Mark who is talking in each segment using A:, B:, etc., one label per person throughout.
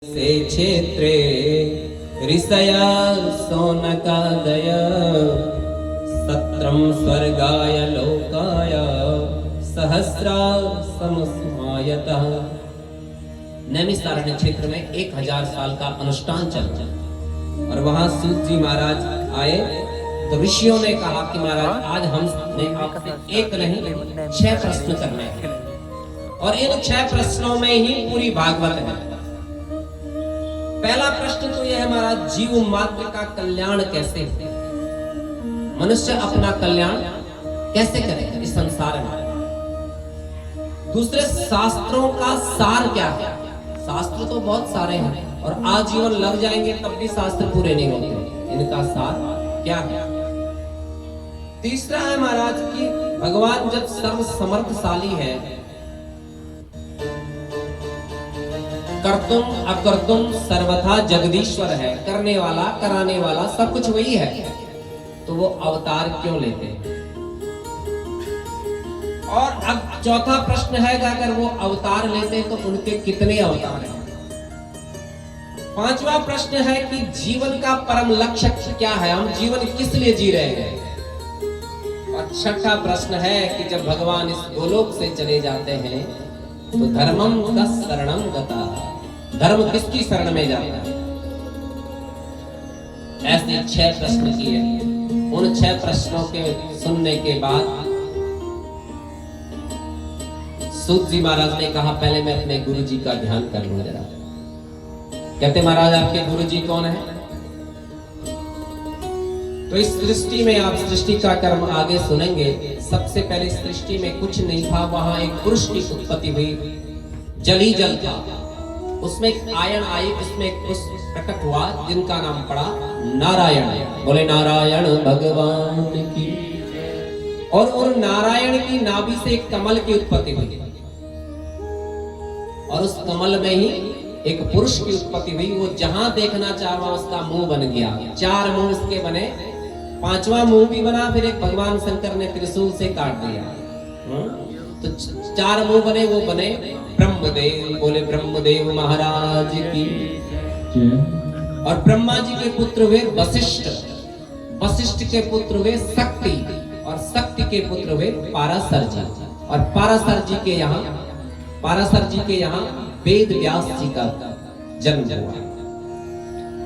A: से क्षेत्रे ऋषया सोनकादय सत्रम स्वर्गाय लोकाय सहस्रा समुस्मायतः। नैमिषारण्य क्षेत्र में 1000 साल का अनुष्ठान चला और वहां सूत जी महाराज आए तो ऋषियों ने कहा कि महाराज आज हमने आपसे एक नहीं 6 प्रश्न करने हैं और इन 6 प्रश्नों में ही पूरी भागवत है। पहला प्रश्न तो यह है महाराज, जीव मात्र का कल्याण कैसे हो? मनुष्य अपना कल्याण कैसे करेगा इस संसार में? दूसरे, शास्त्रों का सार क्या है? शास्त्र तो बहुत सारे हैं और आजीवन लग जाएंगे तब भी शास्त्र पूरे नहीं होते, इनका सार क्या है? तीसरा है महाराज कि भगवान जब सर्व समर्थशाली है, कर्तुम अकर्तुम सर्वथा जगदीश्वर है, करने वाला कराने वाला सब कुछ वही है, तो वो अवतार क्यों लेते हैं? और अब चौथा प्रश्न है कि अगर वो अवतार लेते हैं तो उनके कितने अवतार हैं? पांचवा प्रश्न है कि जीवन का परम लक्ष्य क्या है, हम जीवन किस लिए जी रहे हैं? और छठा प्रश्न है कि जब भगवान इस गोलोक से चले जाते हैं तो धर्मम कस शरणम गता, धर्म किसकी शरण में जाता है? ऐसे 6 प्रश्न किए। उन 6 प्रश्नों के सुनने के बाद सूत जी महाराज ने कहा पहले मैं अपने गुरु जी का ध्यान कर लूं जरा। कहते महाराज आपके गुरु जी कौन है? तो इस सृष्टि में आप सृष्टि का कर्म आगे सुनेंगे। सबसे पहले सृष्टि में कुछ नहीं था, वहां एक पुरुष की उत्पत्ति हुई, जल ही जल था, उसमें एक आयन आई, उसमें एक पुरुष प्रकट हुआ जिनका नाम पड़ा नारायण। बोले नारायण भगवान की। और उन नारायण की नाभि से एक कमल की उत्पत्ति हुई और उस कमल में ही एक पुरुष की उत्पत्ति हुई। वो जहां देखना चाहा उसका मुंह बन गया, 4 मुंह उसके बने, 5वां मुंह भी बना, फिर एक भगवान शंकर ने त्रिशूल से काट दिया। तो 4 मुंह बने, वो बने ब्रह्मदेव। बोले ब्रह्मदेव महाराज की। और ब्रह्मा जी के पुत्र हुए वशिष्ठ, वशिष्ठ के पुत्र हुए शक्ति और शक्ति के पुत्र हुए पाराशर जी। और पाराशर जी के यहाँ वेद व्यास जी का जन्म हुआ।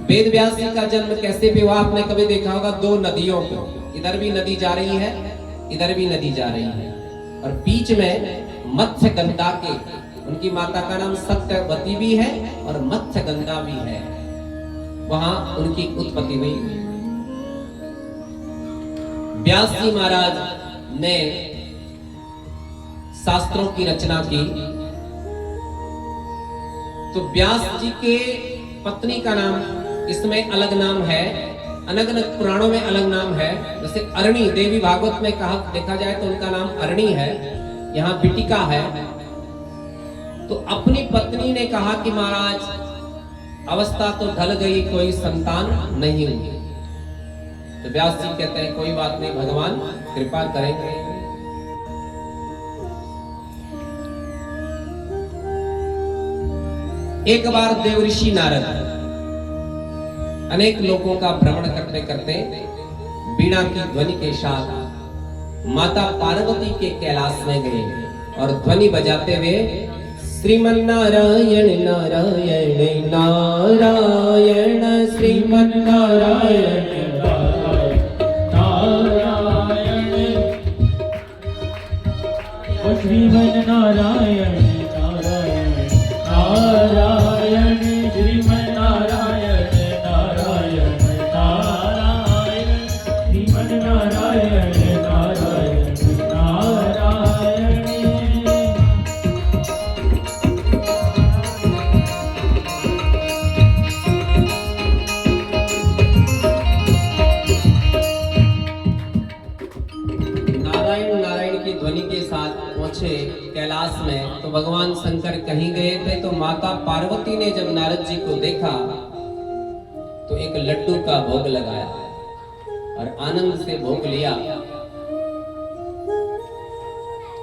A: वेद व्यास जी का जन्म कैसे भी हुआ आपने कभी देखा होगा? 2 नदियों को, इधर भी नदी जा रही है, इधर भी नदी जा रही है और बीच में मत्स्य गंगा के, उनकी माता का नाम सत्यवती भी है और मत्स्य गंगा भी है, वहां उनकी उत्पत्ति हुई। व्यास जी महाराज ने शास्त्रों की रचना की। तो व्यास जी के पत्नी का नाम इसमें अलग नाम है, अलग अलग पुराणों में अलग नाम है। जैसे अरणी, देवी भागवत में कहा देखा जाए तो उनका नाम अरणी है, यहाँ बिटिका है। तो अपनी पत्नी ने कहा कि महाराज अवस्था तो ढल गई, कोई संतान नहीं हुई। तो व्यास जी कहते हैं कोई बात नहीं, भगवान कृपा करेंगे। एक बार देवऋषि नारद अनेक लोगों का भ्रमण करते करते बीणा की ध्वनि के साथ माता पार्वती के कैलाश में गए और ध्वनि बजाते हुए श्रीमन नारायण नारायण नारायण श्रीमन नारायण नारायण
B: श्रीमन नारायण नारायण श्रीमन नारायण नारायण नारायण श्रीमन नारायण नारायण नारायण।
A: नारायण नारायण की ध्वनि के साथ पहुंचे कैलाश में। तो भगवान शंकर कहीं गए थे, तो माता पार्वती ने जब नारद जी को देखा तो एक लड्डू का भोग लगाया और आनंद से भोग लिया।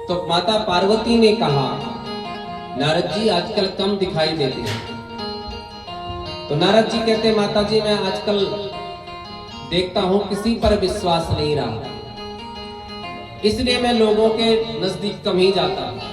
A: तो माता पार्वती ने कहा नारद जी आजकल कम दिखाई देते हैं तो नारद जी कहते माता जी मैं आजकल देखता हूं किसी पर विश्वास नहीं रहा, इसलिए मैं लोगों के नजदीक कम ही जाता हूं।